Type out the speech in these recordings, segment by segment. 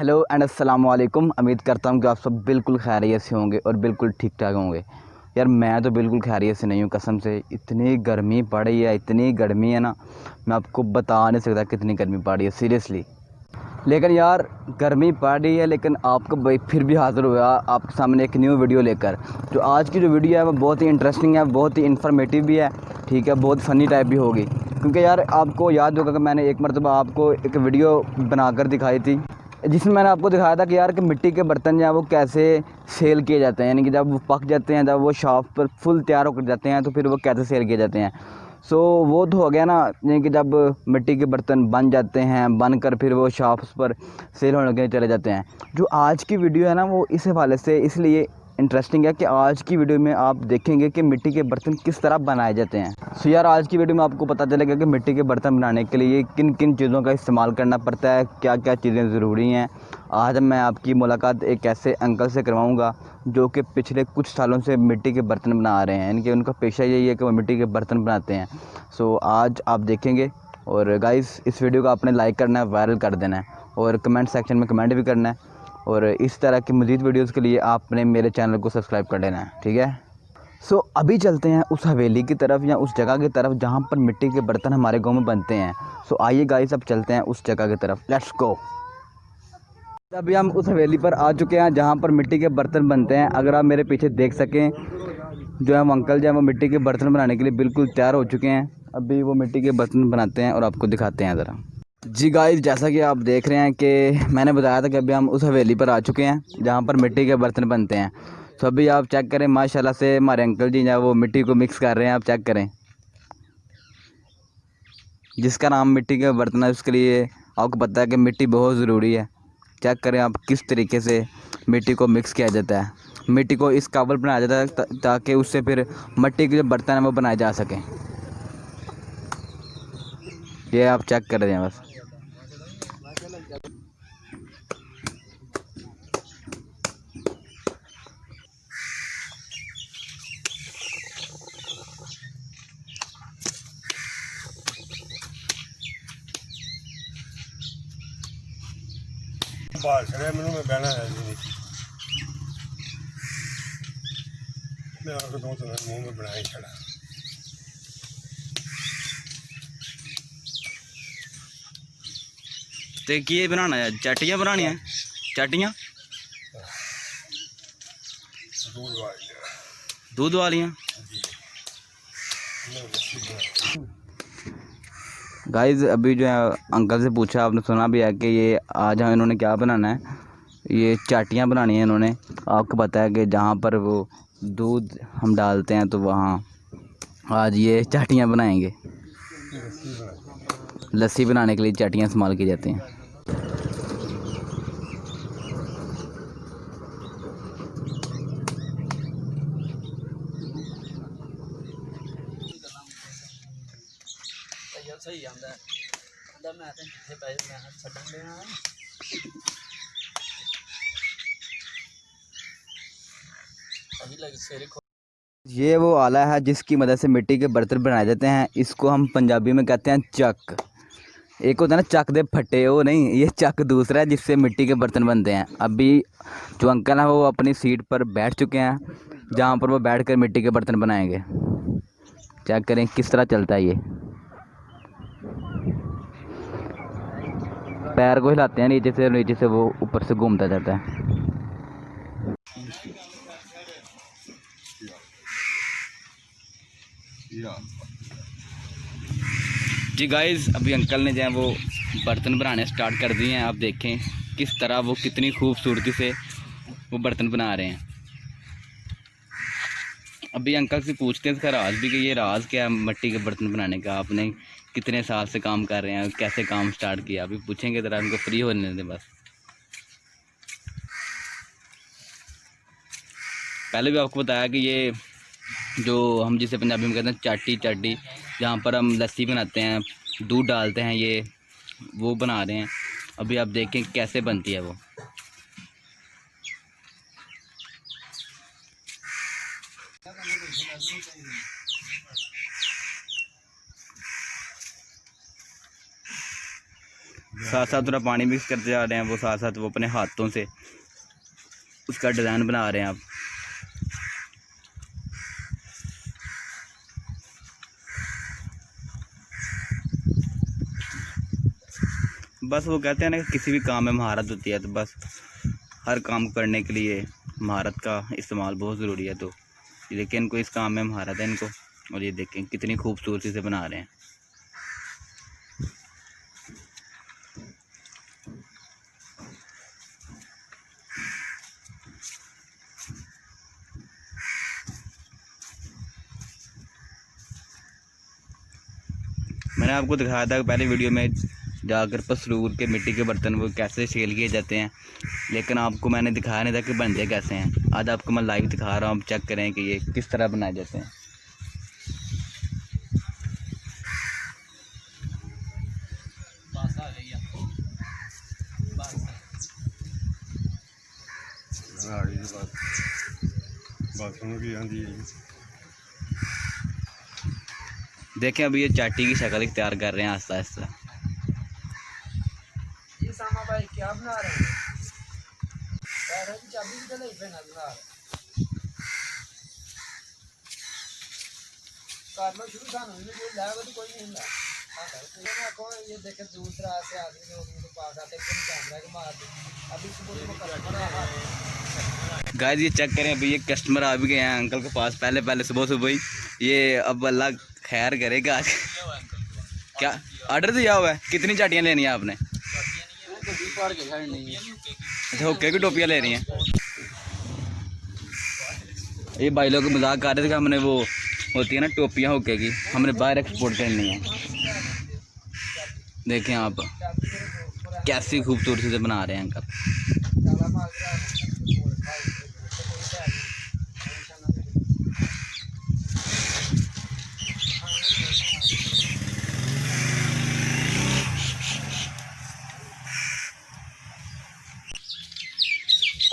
Hello and अस्सलाम वालेकुम। उम्मीद करता हूँ कि आप सब बिल्कुल खैरियत से होंगे और बिल्कुल ठीक ठाक होंगे। यार मैं तो बिल्कुल खैरियत से नहीं हूँ, कसम से। इतनी गर्मी पड़ रही है, इतनी गर्मी है ना, मैं आपको बता नहीं सकता कितनी गर्मी पड़ रही है सीरियसली। लेकिन यार गर्मी पड़ रही है, लेकिन आपको भाई फिर भी हाज़िर हुआ आपके सामने एक न्यू वीडियो लेकर। जो आज की जो वीडियो है वो बहुत ही इंटरेस्टिंग है, बहुत ही इन्फॉर्मेटिव भी है, ठीक है, बहुत फ़नी टाइप भी होगी। क्योंकि यार आपको याद होगा कि मैंने एक मरतबा आपको एक वीडियो बनाकर दिखाई थी, जिसमें मैंने आपको दिखाया था कि यार कि मिट्टी के बर्तन जो है वो कैसे सेल किए जाते हैं, यानी कि जब वो पक जाते हैं, जब वो शॉप पर फुल तैयार होकर जाते हैं तो फिर वो कैसे सेल किए जाते हैं। सो वो तो हो गया ना, यानी कि जब मिट्टी के बर्तन बन जाते हैं, बनकर फिर वो शॉप्स पर सेल होने के लिए चले जाते हैं। जो आज की वीडियो है ना वो इस हवाले से इसलिए इंटरेस्टिंग है कि आज की वीडियो में आप देखेंगे कि मिट्टी के बर्तन किस तरह बनाए जाते हैं। सो यार आज की वीडियो में आपको पता चलेगा कि मिट्टी के बर्तन बनाने के लिए किन किन चीज़ों का इस्तेमाल करना पड़ता है, क्या क्या चीज़ें ज़रूरी हैं। आज मैं आपकी मुलाकात एक ऐसे अंकल से करवाऊंगा जो कि पिछले कुछ सालों से मिट्टी के बर्तन बना रहे हैं, यानी कि उनका पेशा यही है कि वो मिट्टी के बर्तन बनाते हैं। सो आज आप देखेंगे। और गाइस इस वीडियो को आपने लाइक करना है, वायरल कर देना है और कमेंट सेक्शन में कमेंट भी करना है। और इस तरह की मज़ीद वीडियोस के लिए आपने मेरे चैनल को सब्सक्राइब कर लेना है, ठीक है। सो अभी चलते हैं उस हवेली की तरफ या उस जगह की तरफ जहाँ पर मिट्टी के बर्तन हमारे गांव में बनते हैं। सो आइए गाइस अब चलते हैं उस जगह की तरफ, लेट्स गो। अभी हम उस हवेली पर आ चुके हैं जहाँ पर मिट्टी के बर्तन बनते हैं। अगर आप मेरे पीछे देख सकें, जो है वो अंकल जो है वो मिट्टी के बर्तन बनाने के लिए बिल्कुल तैयार हो चुके हैं। अभी वो मिट्टी के बर्तन बनाते हैं और आपको दिखाते हैं ज़रा। जी गाइस, जैसा कि आप देख रहे हैं कि मैंने बताया था कि अभी हम उस हवेली पर आ चुके हैं जहाँ पर मिट्टी के बर्तन बनते हैं। तो अभी आप चेक करें, माशाल्लाह से हमारे अंकल जी जो है वो मिट्टी को मिक्स कर रहे हैं। आप चेक करें, जिसका नाम मिट्टी के बर्तन है उसके लिए आपको पता है कि मिट्टी बहुत ज़रूरी है। चेक करें आप किस तरीके से मिट्टी को मिक्स किया जाता है। मिट्टी को इस काबल बनाया जाता है ताकि उससे फिर मिट्टी के जो बर्तन हैं वो बनाए जा सकें। ये आप चेक कर रहे हैं बस। मैनू मैं बहना है जी मैं आपको दो तो मुंह में बनाया छड़ा तो की बनाना है, चाटियाँ बनानी है, चाटियाँ दूध वाली दूध वालियाँ। गाइस अभी जो है अंकल से पूछा, आपने सुना भी है कि ये आज हम इन्होंने क्या बनाना है, ये चाटियाँ बनानी है इन्होंने। आपको पता है कि जहाँ पर वो दूध हम डालते हैं तो वहाँ आज ये चाटियाँ बनाएंगे। लस्सी बनाने के लिए चाटियाँ इस्तेमाल की जाती हैं। सही आंदा है मैं ते जिथे पैसे मैं छड्डन दे अभी लग सवेरे। ये वो आला है जिसकी मदद से मिट्टी के बर्तन बनाए जाते हैं। इसको हम पंजाबी में कहते हैं चक। एक होता है ना चक दे फट्टे, वो नहीं, ये चक दूसरा है जिससे मिट्टी के बर्तन बनते हैं। अभी जो अंकल हैं वो अपनी सीट पर बैठ चुके हैं जहाँ पर वो बैठकर मिट्टी के बर्तन बनाएंगे। चेक करें किस तरह चलता है ये। पैर को हिलाते हैं नीचे से, नीचे से वो ऊपर से घूमता जाता है। जी गाइस, अभी अंकल ने जो है वो बर्तन बनाने स्टार्ट कर दिए हैं। आप देखें किस तरह वो कितनी खूबसूरती से वो बर्तन बना रहे हैं। अभी अंकल से पूछते हैं इसका राज भी कि ये राज क्या है मिट्टी के बर्तन बनाने का, आपने कितने साल से काम कर रहे हैं, कैसे काम स्टार्ट किया। अभी पूछेंगे ज़रा, उनको फ्री होने दें बस। पहले भी आपको बताया कि ये जो हम जिसे पंजाबी में कहते हैं चाटी चाटी, जहाँ पर हम लस्सी बनाते हैं, दूध डालते हैं, ये वो बना रहे हैं। अभी आप देखें कैसे बनती है वो। साथ साथ थोड़ा पानी मिक्स करते जा रहे हैं, वो साथ साथ वो अपने हाथों से उसका डिज़ाइन बना रहे हैं आप। बस वो कहते हैं ना कि किसी भी काम में महारत होती है, तो बस हर काम करने के लिए महारत का इस्तेमाल बहुत ज़रूरी है। तो देखिए इनको इस काम में महारत है इनको, और ये देखें कितनी खूबसूरती से बना रहे हैं। मैंने आपको दिखाया था पहले वीडियो में जाकर पसरूर के मिट्टी के बर्तन वो कैसे सेल किए जाते हैं, लेकिन आपको मैंने दिखाया नहीं था कि बनते कैसे हैं। आज आपको मैं लाइव दिखा रहा हूँ, आप चेक करें कि ये किस तरह बनाए जाते हैं। बस आ गई बस आ गई जी बात सुनो की आंदी है। देखें अभी ये चाटी की शक्ल तैयार कर रहे हैं आहिस्ता आहिस्ता। ये सामा भाई क्या बना रहे हैं? पैर की चाबी की तो नहीं पहना बना रहे। कर लो शुरू, सानू भी कोई लाएगा तो कोई नहीं ला। ये देखे दूसरा ऐसे आदमी लोग मेरे पास आते एकदम कैमरा के मार दे। अभी सुबह को कस्टमर आ रहा है। गाइस ये चेक करें, अभी ये कस्टमर आ भी गए हैं अंकल के पास पहले सुबह सुबह ही। ये अब अल्लाह खैर करेगा। क्या ऑर्डर दिया हुआ है? कितनी चाटियाँ लेनी है आपने? अच्छा हुक्के की टोपियाँ ले रही हैं। ये भाई लोग मजाक कर रहे थे कि हमने वो होती है ना टोपियाँ हुक्के की, हमने बाहर एक्सपोर्ट करनी है। देखें आप कैसी खूबसूरती से बना रहे हैं अंकल।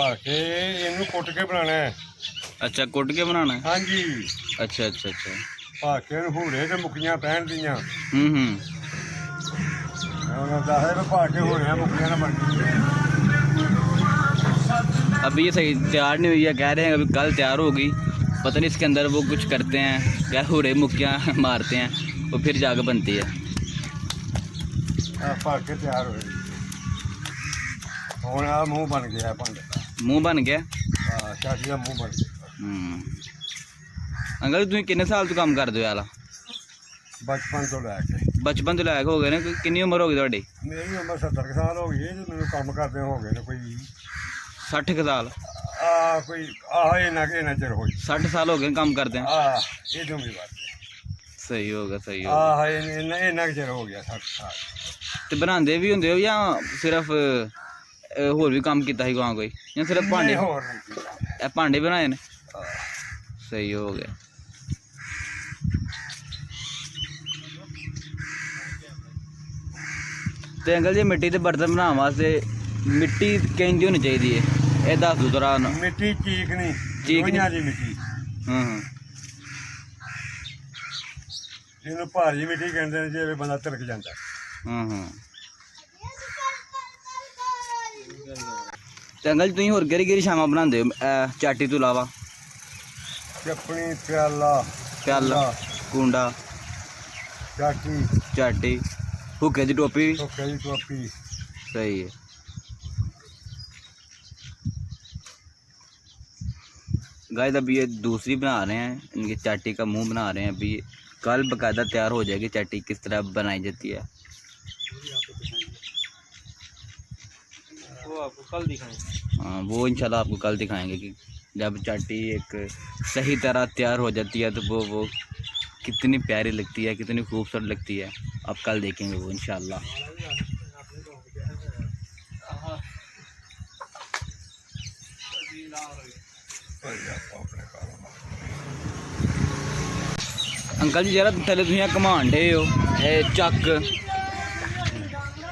ਭਾਕੇ ਇਹਨੂੰ ਕੁੱਟ ਕੇ ਬਣਾਉਣਾ ਹੈ। अच्छा कुट के बनाना है? ਹਾਂਜੀ अच्छा अच्छा अच्छा। ਭਾਕੇ ਨੂੰ ਹੂੜੇ ਤੇ ਮੁੱਕੀਆਂ ਪਹਿਨ ਦੀਆਂ। ਉਹਨਾਂ ਦਾ ਹੈ ਭਾਕੇ ਹੋਣਿਆ ਮੁੱਕੀਆਂ ਨਾ ਬਣ ਗਈਆਂ। अभी ये सही तैयार नहीं हुई है, कह रहे हैं अभी कल तैयार होगी। पता नहीं इसके अंदर वो कुछ करते हैं क्या, हुरे मुक्कियाँ मारते हैं, वो फिर जाकर बनती है। ਭਾਕੇ ਤਿਆਰ ਹੋਏ ਹੁਣ ਆ ਮੂੰਹ ਬਣ ਗਿਆ ਭਾਂਡੇ ਦਾ। मुँह बन गया। ਹਾਂ ਚਾਟੀ ਦਾ ਮੂੰਹ ਬਣ ਗਿਆ। अंकल तुम किन्ने साल तो काम करते हो यार? ਬਚਪਨ ਤੋਂ ਲੈ ਕੇ बचपन तो लैक हो गए ना, कितनी उम्र होगी थोड़ी? ਮੇਰੀ ਉਮਰ 70 ਕੁ ਸਾਲ ਹੋ ਗਈ ਹੈ ਤੇ ਮੈਨੂੰ ਕੰਮ ਕਰਦੇ ਹੋ ਗਏ ਨੇ ਕੋਈ 60 के साल? ਕੋਈ ਇਹਨਾਂ ਚਿਰ ਹੋਈ 60 साल हो गए काम करते हैं। ਇਹ ਜੋ ਵੀ ਬਾਤ सही होगा सही होगा। ਇਹਨਾਂ ਚਿਰ ਹੋ ਗਿਆ 60 ਸਾਲ। तो बनाते भी होंगे हो या सिर्फ होर भी काम किया ही कोई, या सिर्फ भांडे? ਹੋਰ ਨਹੀਂ भांडे बनाए ने? सही हो गया। तो अंकल जी मिट्टी के बर्तन बनाने वास्ते मिट्टी किंज होनी चाहिए है, ये दस दो थोड़ा। ਮਿੱਟੀ ਚੀਕਣੀ ਚੀਕਣੀ। ਚੀਕਣੀ ਦੀ ਮਿੱਟੀ ਇਹਨੂੰ ਭਾਰੀ ਮਿੱਟੀ ਕਹਿੰਦੇ ਨੇ, ਜਿਵੇਂ ਬੰਦਾ ਤਿਲਕ ਜਾਂਦਾ। तो अंकल तुम होर केह्ड़ी शामां बनाते हो चाटी तो इलावा? ਚੱਪਣੀ ਪਿਆਲਾ प्याला, कूंडा, ਚਾਟੀ चाटी, हुक्के की टोपी। ਧੋਕੇ ਦੀ ਟੋਪੀ। सही है। गाइस अभी ये दूसरी बना रहे हैं, इनकी चाटी का मुंह बना रहे हैं। अभी कल बकायदा तैयार हो जाएगी चाटी किस तरह बनाई जाती है। वो आपको कल दिखाएंगे। हाँ वो इंशाल्लाह आपको कल दिखाएंगे कि जब चाटी एक सही तरह तैयार हो जाती है तो वो कितनी प्यारी लगती है, कितनी खूबसूरत लगती है। आप कल देखेंगे वो इंशाल्लाह। अंकल जी जरा थले तुम घुमान डे हो चक,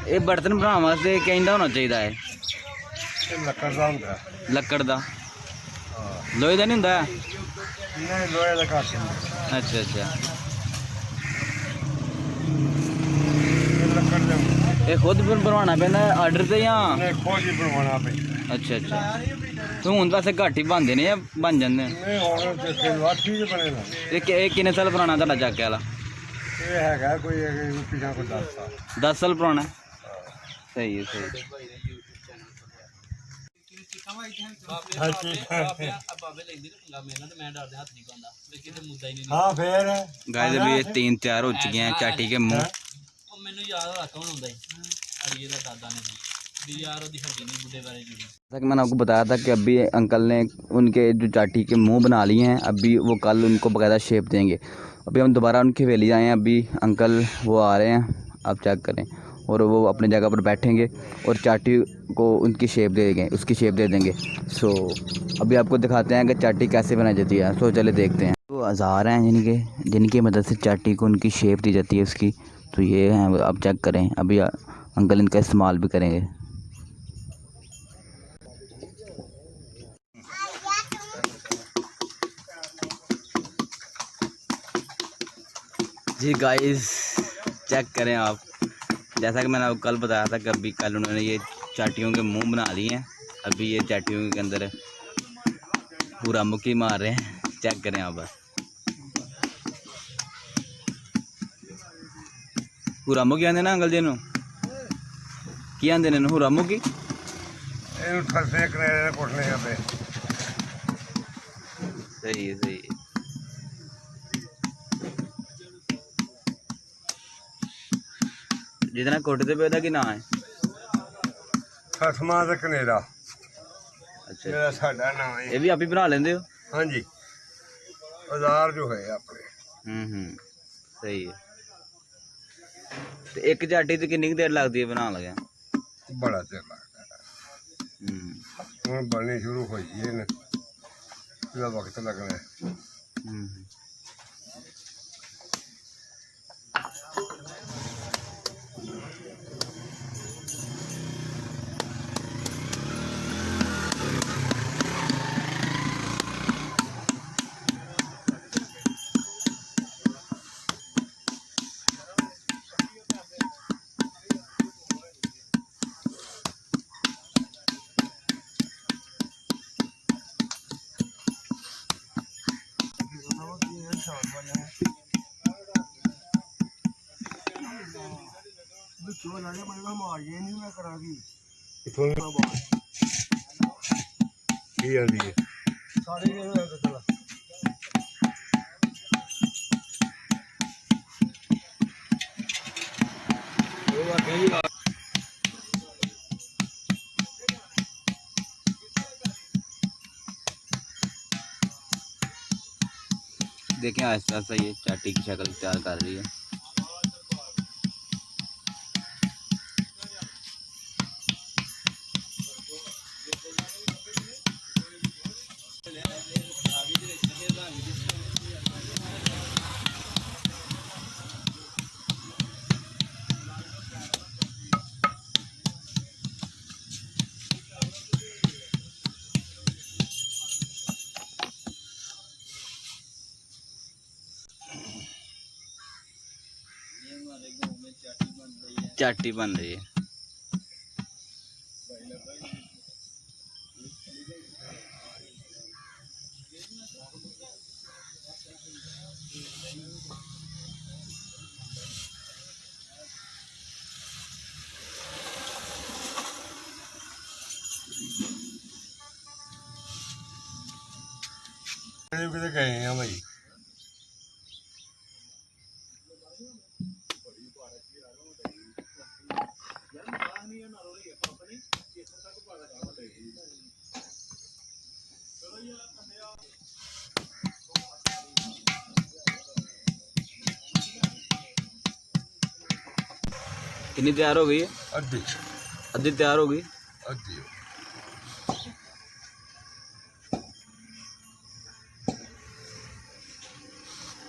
ये बर्तन बनाने वास्ते कहता होना चाहिए है? ਇਹ ਲੱਕੜ ਦਾ ਹੁੰਦਾ। लकड़ का? लोहे का नहीं होंदा? ਨਹੀਂ ਲੋਹੇ ਦਾ ਘੱਟ ਹੁੰਦਾ। अच्छा अच्छा। ਇਹ ਲੱਕੜ ਦਾ ਹੁੰਦਾ। ये खुद बनवाना पैंदा आर्डर ते या ਇਹਨੇ ਖੁਦ ਹੀ ਬਣਵਾਉਣਾ ਪੈਂਦਾ। अच्छा अच्छा तो हुण वैसे घट ही बनते ने या बन जाते हैं ਨਹੀਂ ਹੁਣ ਤੇ ਕਿਲਵਾਠੀ ਦੇ ਬਣੇ ਨਾ। ये किन्ने साल पुराना तुहाडा चाके वाला ਇਹ ਹੈਗਾ ਕੋਈ ਪਿਛਾ ਕੋਈ 10 ਸਾਲ। 10 साल पुराना है सही है सही है हाँ फिर गाइस अभी ये 3 तैयार हो चुके हैं चाटी के मुंह जैसा कि मैंने आपको बताया था कि अभी अंकल ने उनके जो चाटी के मुंह बना लिए हैं अभी वो कल उनको बकायदा शेप देंगे अभी हम दोबारा उनकी हवेली आए हैं अभी अंकल वो आ रहे हैं आप चेक करें और वो अपनी जगह पर बैठेंगे और चाटी को उनकी शेप दे देंगे उसकी शेप दे देंगे। सो अभी आपको दिखाते हैं कि चाटी कैसे बनाई जाती है। सो चले देखते हैं। तो औज़ार हैं जिनकी मदद से चाटी को उनकी शेप दी जाती है उसकी, तो ये हैं आप चेक करें। अभी अंकल इनका इस्तेमाल भी करेंगे। जी गाइस चेक करें आप, जैसा कि मैंने आपको कल बताया था कि अभी कल उन्होंने ये चाटियों के मुंह बना लिए हैं। अभी ये चाटियों के अंदर पूरा मुक्की मार रहे हैं। चेक करें आप बस पूरा मुक्की आते ना अंकल जी नू की आते ने हुरा मुक्की ਇਹਨੂੰ ਠਰਸੇ ਕਰੇ ਕੋਟਨੇ ਜਾਂਦੇ। सही है सही है। जितना कोटते पे ਉਹਦਾ ਕੀ ਨਾਂ ਹੈ? ਖਸਮਾਂ ਦਾ ਕਨੇਰਾ अच्छा ਮੇਰਾ ਸਾਡਾ ਨਾਮ ਹੈ। ये भी आप ही बना लेंदे हो? ਹਾਂਜੀ ਬਾਜ਼ਾਰ ਜੋ ਹੈ ਆਪਣੇ। सही है। ਤੇ ਇੱਕ ਚਾਟੀ ਤੇ ਕਿੰਨੀ ਕੁ ਦੇਰ ਲੱਗਦੀ ਹੈ ਬਣਾਉਣ ਲੱਗਿਆ? ਬੜਾ ਚਿਰ ਲੱਗਦਾ। ਹੁਣ ਬਣਨੀ ਸ਼ੁਰੂ ਹੋਈ ਹੈ ਨਾ, ਇਹਦਾ ਵਕਤ ਲੱਗਣਾ ਹੈ। ਕੀ ਆਂਦੀ ਹੈ देखें आहिस्ता आहिस्ता ये चाटी की शक्ल तैयार कर रही है। चाटी बन रही है। ਕਿਤੇ ਗਏ ਆ ਭਾਈ। कितनी तैयार हो गई है? ਅੱਧੀ अद्धी तैयार हो गई। ਅੱਧੀ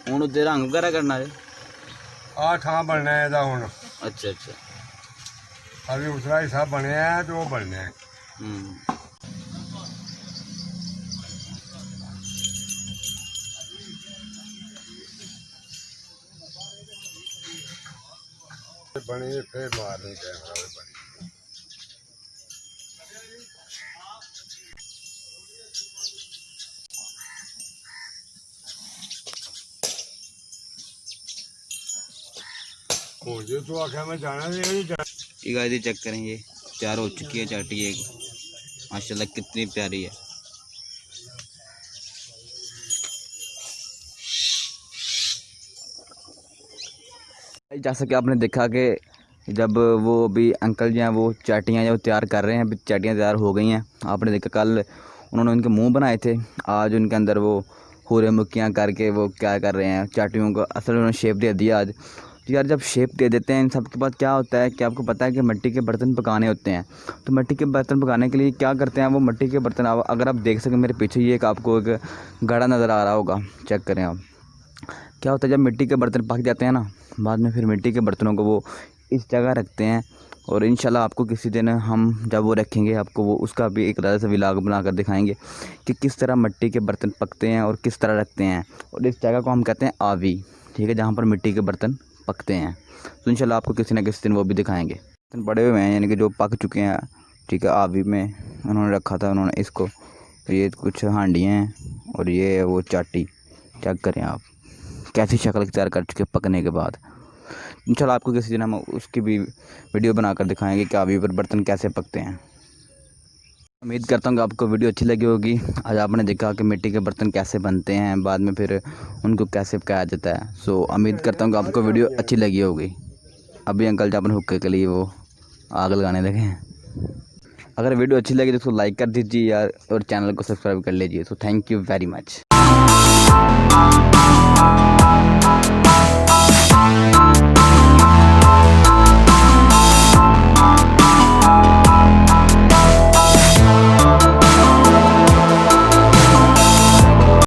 ਹੁਣ ਉੱਤੇ ਰੰਗ ਵਗੈਰਾ ਕਰਨਾ ਹੈ? ਆ ਥਾਂ ਬਣਨਾ ਹੈ ਇਹਦਾ ਹੁਣ। अच्छा अच्छा। ਅਭੀ ਉਤਰਾ ਹਿੱਸਾ ਬਣਿਆ ਹੈ ਤੇ ਉਹ ਬਣਨਾ ਹੈ। बनी फिर मारनी कैमरा भी बनी जो तू आख्या मैं जाना नहीं ये गाइस चेक करें, ये तैयार हो चुकी है चाटी एक, माशाल्लाह कितनी प्यारी है। जैसा कि आपने देखा कि जब वो अभी अंकल जी हैं वो चाटियाँ जो तैयार कर रहे हैं, अभी चाटियाँ तैयार हो गई हैं। आपने देखा कल उन्होंने उनके मुंह बनाए थे, आज उनके अंदर वो हुरे मुक्कियाँ करके वो क्या कर रहे हैं, चाटियों को असल उन्होंने शेप दे दिया आज। तो यार जब शेप दे देते हैं इन सब के बाद क्या होता है कि आपको पता है कि मिट्टी के बर्तन पकाने होते हैं। तो मिट्टी के बर्तन पकाने के लिए क्या करते हैं वो मिट्टी के बर्तन, अगर आप देख सकें मेरे पीछे ये एक आपको एक घड़ा नज़र आ रहा होगा, चेक करें आप। क्या होता है जब मिट्टी के बर्तन पक जाते हैं ना, बाद में फिर मिट्टी के बर्तनों को वो इस जगह रखते हैं। और इंशाल्लाह आपको किसी दिन हम जब वो रखेंगे आपको वो उसका भी एक तरह से व्लॉग बना कर दिखाएंगे कि किस तरह मिट्टी के बर्तन पकते हैं और किस तरह रखते हैं। और इस जगह को हम कहते हैं आवी, ठीक है, जहाँ पर मिट्टी के बर्तन पकते हैं। तो इंशाल्लाह आपको किसी न किसी दिन वो भी दिखाएंगे। बर्तन बड़े हुए हैं यानी कि जो पक चुके हैं, ठीक है, आवी में उन्होंने रखा था उन्होंने इसको। तो ये कुछ हांडियाँ हैं और ये है वो चाटी, चेक करें आप कैसी शक्ल तैयार कर चुके पकने के बाद। इंशाल्लाह आपको किसी दिन हम उसकी भी वीडियो बनाकर दिखाएंगे कि आवी पर बर्तन कैसे पकते हैं। उम्मीद करता हूँ कि आपको वीडियो अच्छी लगी होगी। आज आपने देखा कि मिट्टी के बर्तन कैसे बनते हैं, बाद में फिर उनको कैसे पकाया जाता है। सो उम्मीद करता हूँ कि आपको वीडियो अच्छी लगी होगी। अभी अंकल जी अपने हुक्के के लिए वो आग लगाने लगे हैं। अगर वीडियो अच्छी लगी तो उसको लाइक कर दीजिए यार, और चैनल को सब्सक्राइब कर लीजिए। So thank you very much.